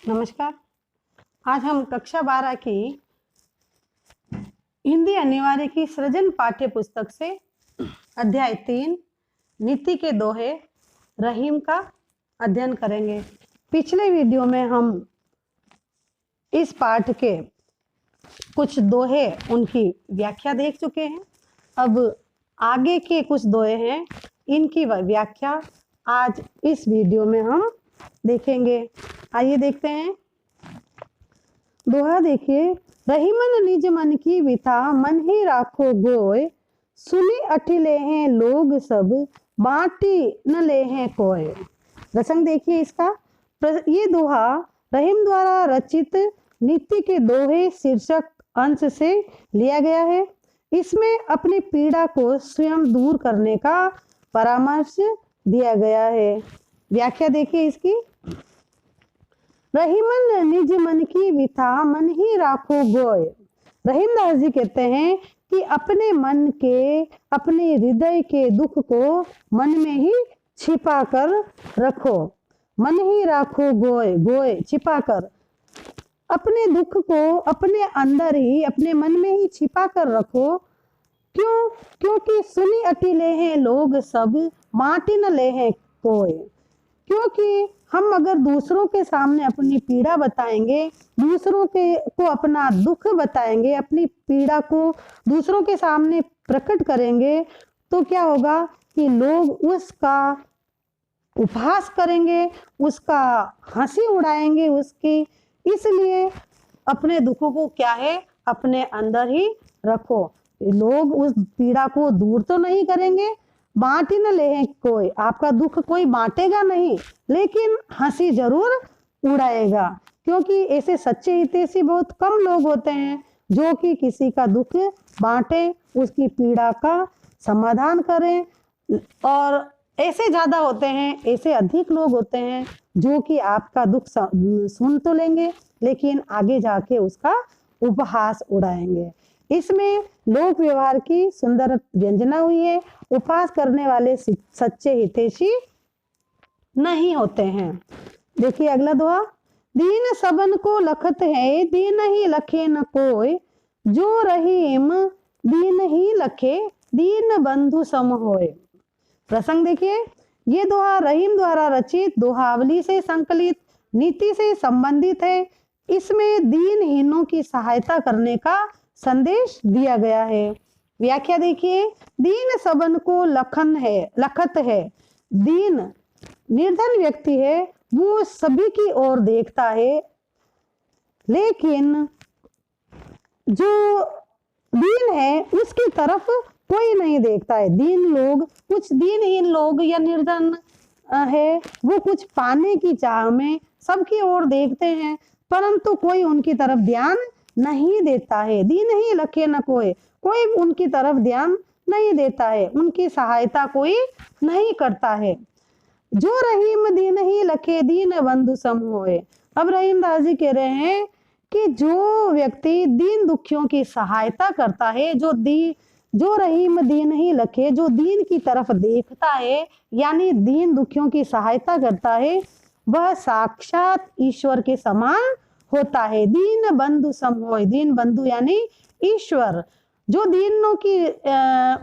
नमस्कार। आज हम कक्षा 12 की हिंदी अनिवार्य की सृजन पाठ्य पुस्तक से अध्याय 3 नीति के दोहे रहीम का अध्ययन करेंगे। पिछले वीडियो में हम इस पाठ के कुछ दोहे उनकी व्याख्या देख चुके हैं। अब आगे के कुछ दोहे हैं, इनकी व्याख्या आज इस वीडियो में हम देखेंगे। आइए देखते हैं। दोहा देखिए, रहीमन निज मन की विथा मन ही राखो गोय, सुनी अठिले हैं लोग सब बाटी न ले हैं कोय। प्रसंग देखिए इसका। ये दोहा रहीम द्वारा रचित नीति के दोहे शीर्षक अंश से लिया गया है। इसमें अपनी पीड़ा को स्वयं दूर करने का परामर्श दिया गया है। व्याख्या देखिए इसकी। रहीमन निज मन की विथा मन ही राखो गोय। रहीमदास जी कहते हैं कि अपने मन के, अपने हृदय के दुख को मन में ही छिपा कर रखो। मन ही राखो गोय, गोय छिपा कर। अपने दुख को अपने अंदर ही, अपने मन में ही छिपा कर रखो। क्यों? क्योंकि सुनी अटिले हैं लोग सब माटी न ले हैं कोय। क्योंकि हम अगर दूसरों के सामने अपनी पीड़ा बताएंगे, दूसरों के को अपना दुख बताएंगे, अपनी पीड़ा को दूसरों के सामने प्रकट करेंगे, तो क्या होगा कि लोग उसका उपहास करेंगे, उसका हंसी उड़ाएंगे उसकी। इसलिए अपने दुखों को क्या है, अपने अंदर ही रखो। लोग उस पीड़ा को दूर तो नहीं करेंगे, बांट ही न ले कोई, आपका दुख कोई बांटेगा नहीं, लेकिन हंसी जरूर उड़ाएगा। क्योंकि ऐसे सच्चे हितैषी बहुत कम लोग होते हैं जो कि किसी का दुख बांटे, उसकी पीड़ा का समाधान करें। और ऐसे ज्यादा होते हैं, ऐसे अधिक लोग होते हैं जो कि आपका दुख सुन तो लेंगे लेकिन आगे जाके उसका उपहास उड़ाएंगे। इसमें लोक व्यवहार की सुंदर व्यंजना हुई है। उपहास करने वाले सच्चे हितैषी नहीं होते हैं। देखिए अगला दोहा। दीन सबन को लखत है दीन ही लखे न कोय, जो रहीम दीन ही लखे दीन बंधु सम होय। प्रसंग देखिए। ये दोहा रहीम द्वारा रचित दोहावली से संकलित नीति से संबंधित है। इसमें दीनहीनों की सहायता करने का संदेश दिया गया है। व्याख्या देखिए। दीन सबन को लखत है। दीन निर्धन व्यक्ति है, वो सभी की ओर देखता है, लेकिन जो दीन है उसकी तरफ कोई नहीं देखता है। दीन लोग, कुछ दीनहीन लोग या निर्धन है, वो कुछ पाने की चाह में सबकी ओर देखते हैं, परंतु कोई उनकी तरफ ध्यान नहीं देता है। दीन ही लखे न कोई, कोई उनकी तरफ ध्यान नहीं देता है, उनकी सहायता कोई नहीं करता है। जो रहीम दीन ही लखे दीन बंधु सम होए। अब रहीमदास जी कह रहे हैं कि जो व्यक्ति दीन दुखियों की सहायता करता है, जो रहीम दीन ही लखे, जो दीन की तरफ देखता है, यानी दीन दुखियों की सहायता करता है, वह साक्षात ईश्वर के समान होता है। दीन बंधु सम होय। दीन बंधु यानी ईश्वर। जो दीनों की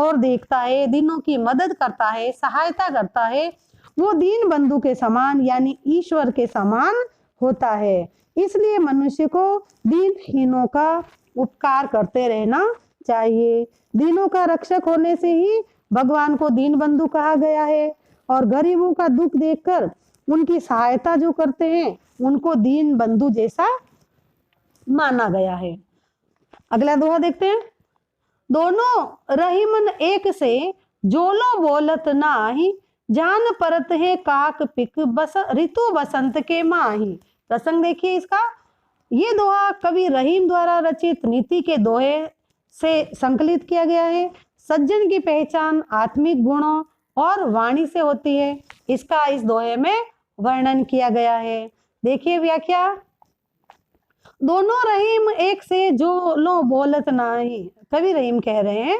ओर देखता है, दीनों की मदद करता है, सहायता करता है, वो दीन बंधु के समान यानी ईश्वर के समान होता है। इसलिए मनुष्य को दीनहीनों का उपकार करते रहना चाहिए। दीनों का रक्षक होने से ही भगवान को दीन बंधु कहा गया है, और गरीबों का दुख देखकर उनकी सहायता जो करते हैं उनको दीन बंधु जैसा माना गया है। अगला दोहा देखते हैं। दोनों रहीमन एक से जोलो बोलत नाही, जान परत है काक पिक बस ऋतु बसंत के माही। प्रसंग देखिए इसका। ये दोहा कवि रहीम द्वारा रचित नीति के दोहे से संकलित किया गया है। सज्जन की पहचान आत्मिक गुणों और वाणी से होती है, इसका इस दोहे में वर्णन किया गया है। देखिए व्याख्या। दोनों रहीम एक से जो लो बोलत नाही। कवि रहीम कह रहे हैं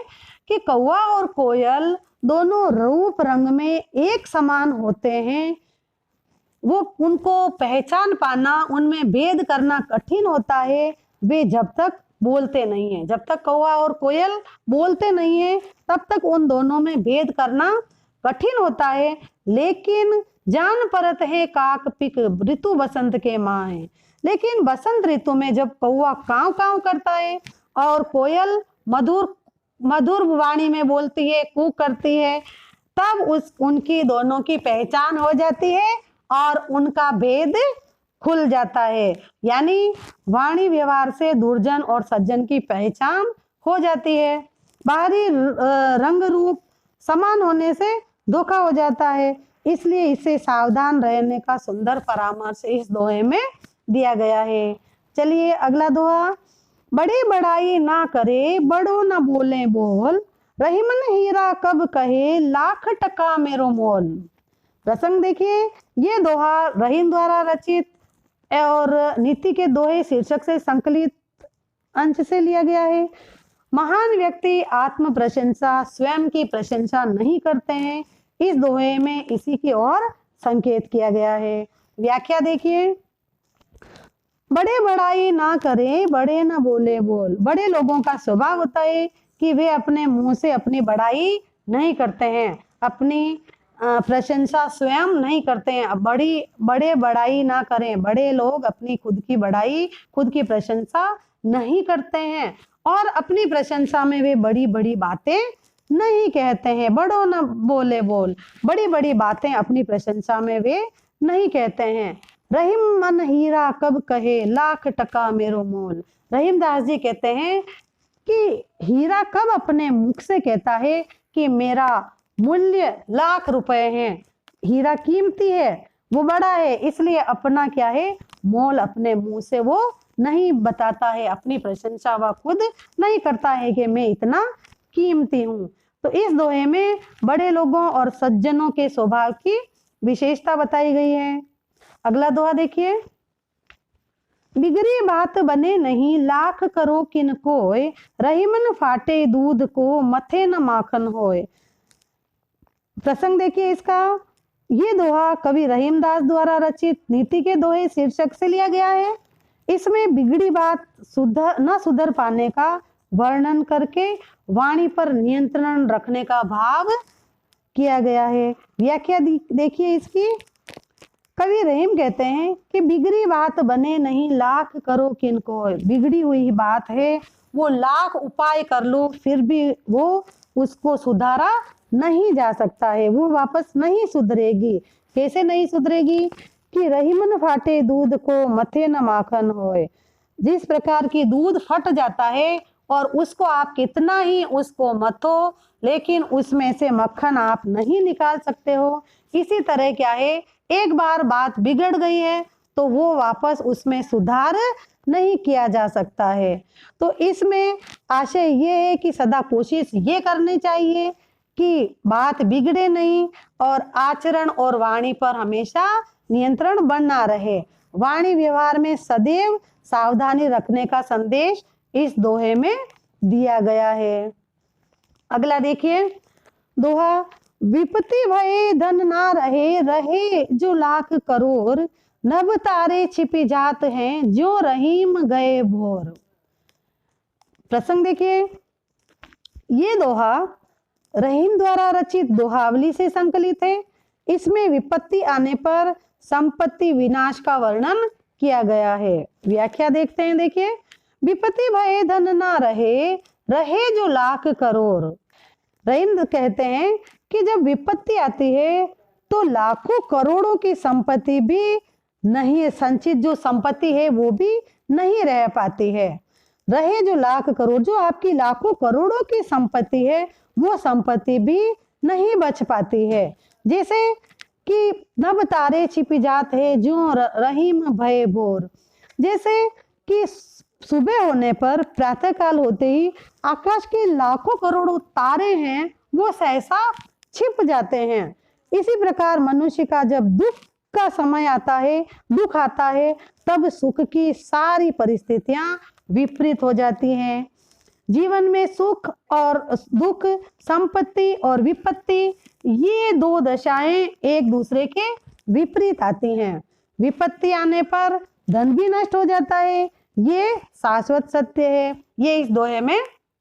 कि कौवा और कोयल दोनों रूप रंग में एक समान होते हैं, वो उनको पहचान पाना, उनमें भेद करना कठिन होता है, वे जब तक बोलते नहीं है। जब तक कौवा और कोयल बोलते नहीं है तब तक उन दोनों में भेद करना कठिन होता है। लेकिन जान परत है काक पिक ऋतु बसंत के माँ है। लेकिन बसंत ऋतु में जब कौवा काव काव करता है और कोयल मधुर मधुर वाणी में बोलती है, कूक करती है, तब उनकी दोनों की पहचान हो जाती है और उनका भेद खुल जाता है। यानी वाणी व्यवहार से दुर्जन और सज्जन की पहचान हो जाती है। बाहरी रंग रूप समान होने से धोखा हो जाता है, इसलिए इसे सावधान रहने का सुंदर परामर्श इस दोहे में दिया गया है। चलिए अगला दोहा। बड़े बड़ाई ना करे, बड़ो न बोले बोल, रहीमन हीरा कब कहे, लाख टका मेरो मोल। प्रसंग देखिए, ये दोहा रहीम द्वारा रचित और नीति के दोहे शीर्षक से संकलित अंश से लिया गया है। महान व्यक्ति आत्म प्रशंसा, स्वयं की प्रशंसा नहीं करते हैं। इस दोहे में इसी की ओर संकेत किया गया है। व्याख्या देखिए। बड़े बड़ाई ना करे, बड़े न बोले बोल। बड़े लोगों का स्वभाव होता है कि वे अपने मुंह से अपनी बड़ाई नहीं करते हैं, अपनी प्रशंसा स्वयं नहीं करते हैं। बड़े बड़ाई ना करें, बड़े लोग अपनी खुद की बड़ाई, खुद की प्रशंसा नहीं करते हैं और अपनी प्रशंसा में वे बड़ी बड़ी बातें नहीं कहते हैं। बड़ों न बोले बोल, बड़ी बड़ी बातें अपनी प्रशंसा में वे नहीं कहते हैं। रहीम मन हीरा कब कहे, लाख टका मेरो मोल। रहीमदास जी कहते हैं कि हीरा कब अपने मुख से कहता है कि मेरा मूल्य लाख रुपए हैं। हीरा कीमती है, वो बड़ा है, इसलिए अपना क्या है, मोल अपने मुंह से वो नहीं बताता है, अपनी प्रशंसा वह खुद नहीं करता है कि मैं इतना कीमती हूँ। तो इस दोहे में बड़े लोगों और सज्जनों के स्वभाव की विशेषता बताई गई है। अगला दोहा देखिए। बिगड़ी बात बने नहीं, लाख करो किन कोय, रहीमन फाटे दूध को, मथे न माखन होए। प्रसंग देखिए इसका। ये दोहा कवि रहीमदास द्वारा रचित नीति के दोहे शीर्षक से लिया गया है। इसमें बिगड़ी बात सुधर पाने का वर्णन करके वाणी पर नियंत्रण रखने का भाव किया गया है। व्याख्या देखिए इसकी। कवि रहीम कहते हैं कि बिगड़ी बात बने नहीं, लाख करो किनको। बिगड़ी हुई बात है, वो लाख उपाय कर लो फिर भी वो उसको सुधारा नहीं जा सकता है, वो वापस नहीं सुधरेगी। कैसे नहीं सुधरेगी कि रहीमन फाटे दूध को, मथे न माखन होए। जिस प्रकार की दूध फट जाता है और उसको आप कितना ही उसको मथो, लेकिन उसमें से मक्खन आप नहीं निकाल सकते हो। इसी तरह क्या है, एक बार बात बिगड़ गई है तो वो वापस उसमें सुधार नहीं किया जा सकता है। तो इसमें आशय ये है कि सदा कोशिश ये करनी चाहिए कि बात बिगड़े नहीं और आचरण और वाणी पर हमेशा नियंत्रण बना रहे। वाणी व्यवहार में सदैव सावधानी रखने का संदेश इस दोहे में दिया गया है। अगला देखिए दोहा। विपत्ति भये धन ना रहे, रहे जो लाख करोड़, नभ तारे छिपी जात हैं, जो रहीम गए भोर। प्रसंग देखिए। ये दोहा रहीम द्वारा रचित दोहावली से संकलित है। इसमें विपत्ति आने पर संपत्ति विनाश का वर्णन किया गया है। व्याख्या देखते हैं, देखिए। विपत्ति भये धन ना रहे, रहे जो लाख करोड़। रहीम कहते हैं कि जब विपत्ति आती है तो लाखों करोड़ों की संपत्ति भी नहीं, संचित जो संपत्ति है वो भी नहीं रह पाती है। रहे जो लाख करोड़, जो आपकी लाखों करोड़ों की संपत्ति है वो संपत्ति भी नहीं बच पाती है। जैसे कि नभ तारे छिपी जात है, जो रहीम भय भोर। जैसे कि सुबह होने पर, प्रातः काल होते ही आकाश के लाखों करोड़ों तारे हैं वो सहसा छिप जाते हैं। इसी प्रकार मनुष्य का जब दुख का समय आता है, दुख आता है, तब सुख की सारी परिस्थितियां विपरीत हो जाती हैं। जीवन में सुख और दुख, संपत्ति और विपत्ति, ये दो दशाएं एक दूसरे के विपरीत आती हैं। विपत्ति आने पर धन भी नष्ट हो जाता है, ये शाश्वत सत्य है। ये इस दोहे में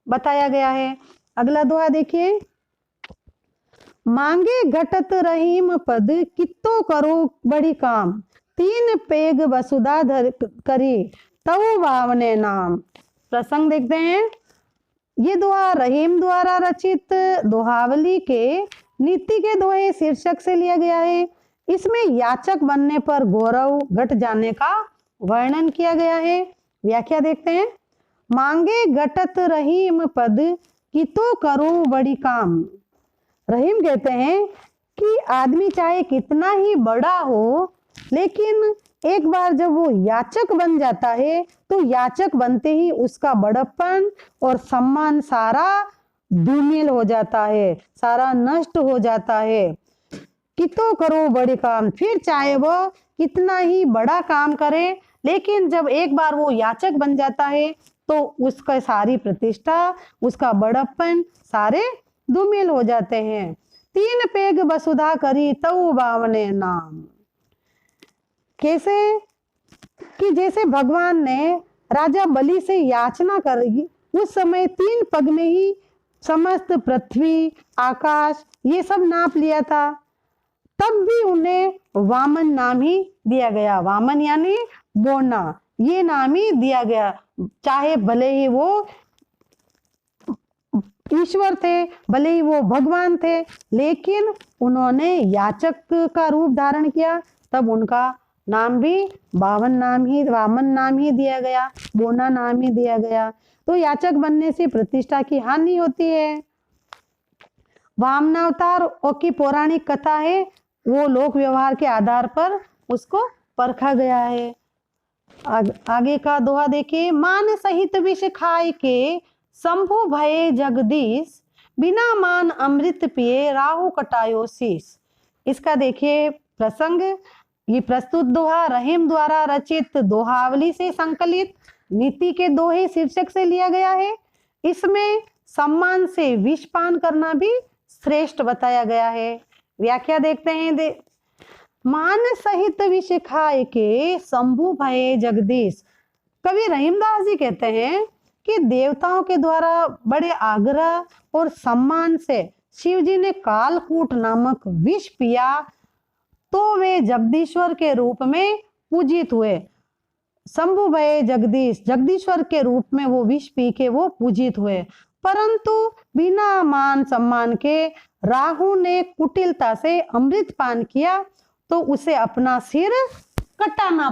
बताया गया है। अगला दोहा देखिए। मांगे घटत रहीम पद, कितो करो बड़ी काम। तीन पेग वसुधा धर करी, तऊ वावने नाम। प्रसंग देखते हैं। ये दोहा रहीम द्वारा रचित दोहावली के नीति के दोहे शीर्षक से लिया गया है। इसमें याचक बनने पर गौरव घट जाने का वर्णन किया गया है। व्याख्या देखते हैं। मांगे घटत रहीम पद, कितो करो बड़ी काम। रहीम कहते हैं कि आदमी चाहे कितना ही बड़ा हो, लेकिन एक बार जब वो याचक बन जाता है तो याचक बनते ही उसका बड़प्पन और सम्मान सारा धूमिल हो जाता है, सारा नष्ट हो जाता है। कितो करो बड़े काम, फिर चाहे वो कितना ही बड़ा काम करे, लेकिन जब एक बार वो याचक बन जाता है तो उसका सारी प्रतिष्ठा, उसका बड़प्पन सारे धूमिल हो जाते हैं। तीन पेग वसुधा करी, तऊ बावने नाम। कैसे कि जैसे भगवान ने राजा बलि से याचना करी, उस समय 3 पग में ही समस्त पृथ्वी, आकाश ये सब नाप लिया था, तब भी उन्हें वामन नाम ही दिया गया। वामन यानी बोना, ये नाम ही दिया गया। चाहे भले ही वो ईश्वर थे, भले ही वो भगवान थे, लेकिन उन्होंने याचक का रूप धारण किया, तब उनका नाम भी वामन नाम ही दिया गया, बोना नाम ही दिया गया। तो याचक बनने से प्रतिष्ठा की हानि होती है। वामनावतार की पौराणिक कथा है, वो लोक व्यवहार के आधार पर उसको परखा गया है। आगे का दोहा देखिए। मान सहित विष खाए के, शंभु भये जगदीश। बिना मान अमृत पिए, राहु कटायो शीश। इसका देखिए प्रसंग। ये प्रस्तुत दोहा रहीम द्वारा रचित दोहावली से संकलित नीति के दोहे शीर्षक से लिया गया है। इसमें सम्मान से विष पान करना भी श्रेष्ठ बताया गया है। व्याख्या देखते हैं। मान सहित विष खाए के, शंभु भये जगदीश। कवि रहीमदास जी कहते हैं कि देवताओं के द्वारा बड़े आग्रह और सम्मान से शिव जी ने कालकूट नामक विष पिया, तो वे जगदीश्वर के रूप में पूजित हुए। शंभु भये जगदीश, जगदीश्वर के रूप में वो विष पी के वो पूजित हुए। परंतु बिना मान सम्मान के राहु ने कुटिलता से अमृत पान किया, तो उसे अपना सिर कटाना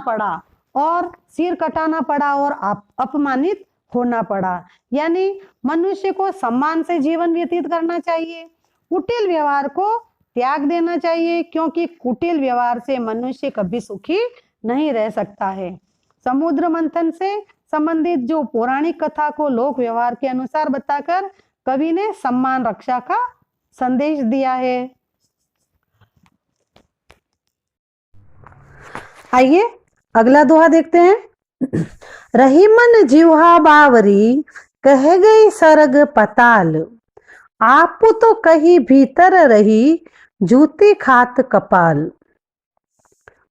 पड़ा और अपमानित होना पड़ा। यानी मनुष्य को सम्मान से जीवन व्यतीत करना चाहिए, कुटिल व्यवहार को त्याग देना चाहिए, क्योंकि कुटिल व्यवहार से मनुष्य कभी सुखी नहीं रह सकता है। समुद्र मंथन से संबंधित जो पौराणिक कथा को लोक व्यवहार के अनुसार बताकर कवि ने सम्मान रक्षा का संदेश दिया है। आइए अगला दोहा देखते हैं। रहीमन जिह्वा बावरी, कह गई सरग पताल। आप तो कहीं भीतर रही, जूती खात कपाल।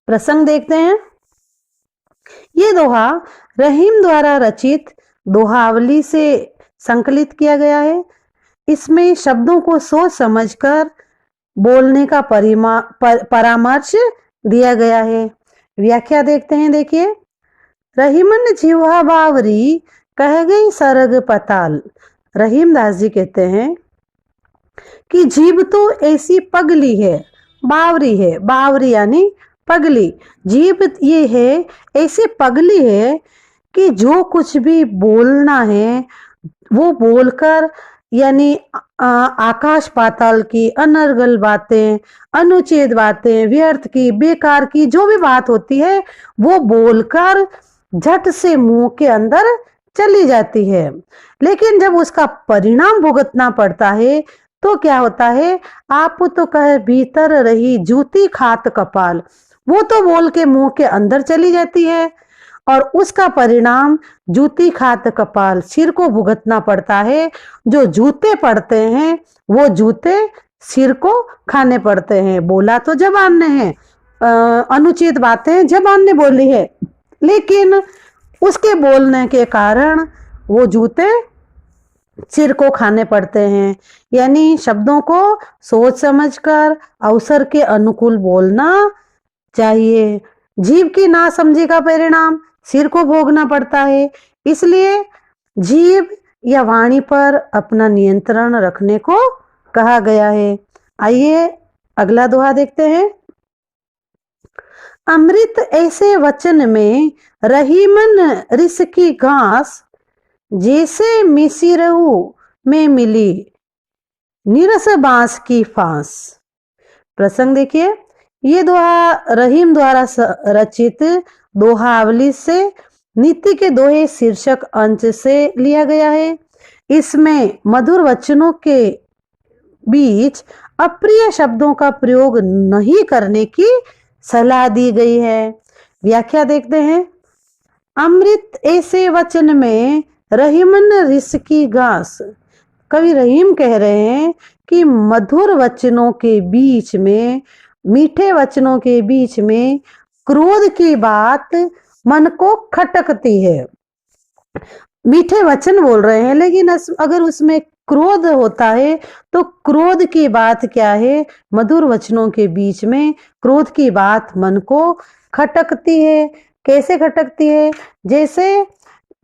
प्रसंग देखते हैं। ये दोहा रहीम द्वारा रचित दोहावली से संकलित किया गया है। इसमें शब्दों को सोच समझकर बोलने का परामर्श दिया गया है। व्याख्या देखते हैं। देखिए। रहीमन जिह्वा बावरी, कह गई सरग पताल। रहीमदास जी कहते हैं कि जीभ तो ऐसी पगली है, बावरी है, बावरी यानी पगली। जीभ ये है, ऐसी पगली है कि जो कुछ भी बोलना है वो बोलकर, यानी आकाश पाताल की अनर्गल बातें, अनुचित बातें, व्यर्थ की, बेकार की जो भी बात होती है वो बोलकर झट से मुंह के अंदर चली जाती है। लेकिन जब उसका परिणाम भुगतना पड़ता है तो क्या होता है? आप तो कहे भीतर रही, जूती खात कपाल। वो तो बोल के मुंह के अंदर चली जाती है और उसका परिणाम जूती खात कपाल, सिर को भुगतना पड़ता है। जो जूते पड़ते हैं वो जूते सिर को खाने पड़ते हैं। बोला तो जबान ने है, अनुचित बातें जबान ने बोली है, लेकिन उसके बोलने के कारण वो जूते सिर को खाने पड़ते हैं। यानी शब्दों को सोच समझकर अवसर के अनुकूल बोलना चाहिए। जीव की नासमझी का परिणाम सिर को भोगना पड़ता है। इसलिए जीव या वाणी पर अपना नियंत्रण रखने को कहा गया है। आइए अगला दोहा देखते हैं। अमृत ऐसे वचन में रहीमन रिस की घास, जैसे मिसिरहू में मिली निरस बांस की फांस। प्रसंग देखिए, ये दोहा रहीम द्वारा रचित दोहावली से नीति के दोहे शीर्षक अंश से लिया गया है। इसमें मधुर वचनों के बीच अप्रिय शब्दों का प्रयोग नहीं करने की सलाह दी गई है। व्याख्या देखते हैं। अमृत ऐसे वचन में रहीमन रिस की घास। कवि रहीम कह रहे हैं कि मधुर वचनों के बीच में, मीठे वचनों के बीच में क्रोध की बात मन को खटकती है। मीठे वचन बोल रहे हैं, लेकिन अगर उसमें क्रोध होता है तो क्रोध की बात क्या है? मधुर वचनों के बीच में क्रोध की बात मन को खटकती है। कैसे खटकती है?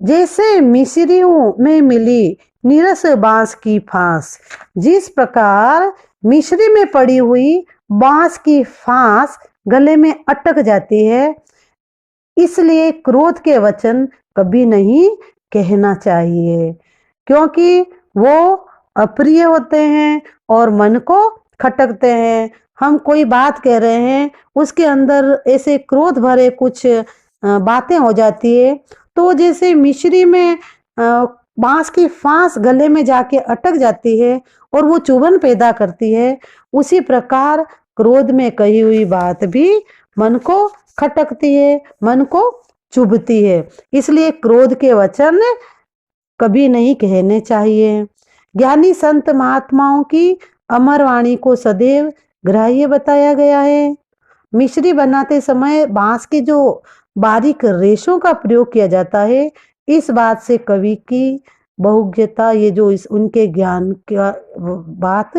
जैसे मिस्रियों में मिली नीरस बांस की फांस। जिस प्रकार मिश्री में पड़ी हुई बांस की फांस गले में अटक जाती है, इसलिए क्रोध के वचन कभी नहीं कहना चाहिए, क्योंकि वो अप्रिय होते हैं और मन को खटकते हैं। हम कोई बात कह रहे हैं, उसके अंदर ऐसे क्रोध भरे कुछ बातें हो जाती है, तो जैसे मिश्री में बांस की फांस गले में जाके अटक जाती है और वो चुभन पैदा करती है, उसी प्रकार क्रोध में कही हुई बात भी मन को खटकती है, मन को चुभती है। इसलिए क्रोध के वचन कभी नहीं कहने चाहिए। ज्ञानी संत महात्माओं की अमर वाणी को सदैव ग्राह्य बताया गया है। मिश्री बनाते समय बांस के जो बारीक रेशों का प्रयोग किया जाता है, इस बात से कवि की बहुज्ञता, ये जो इस उनके ज्ञान का बात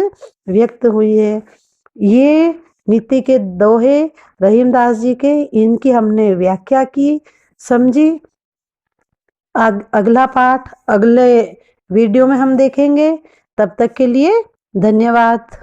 व्यक्त हुई है। ये नीति के दोहे रहीमदास जी के, इनकी हमने व्याख्या की, समझी। अगला पाठ अगले वीडियो में हम देखेंगे। तब तक के लिए धन्यवाद।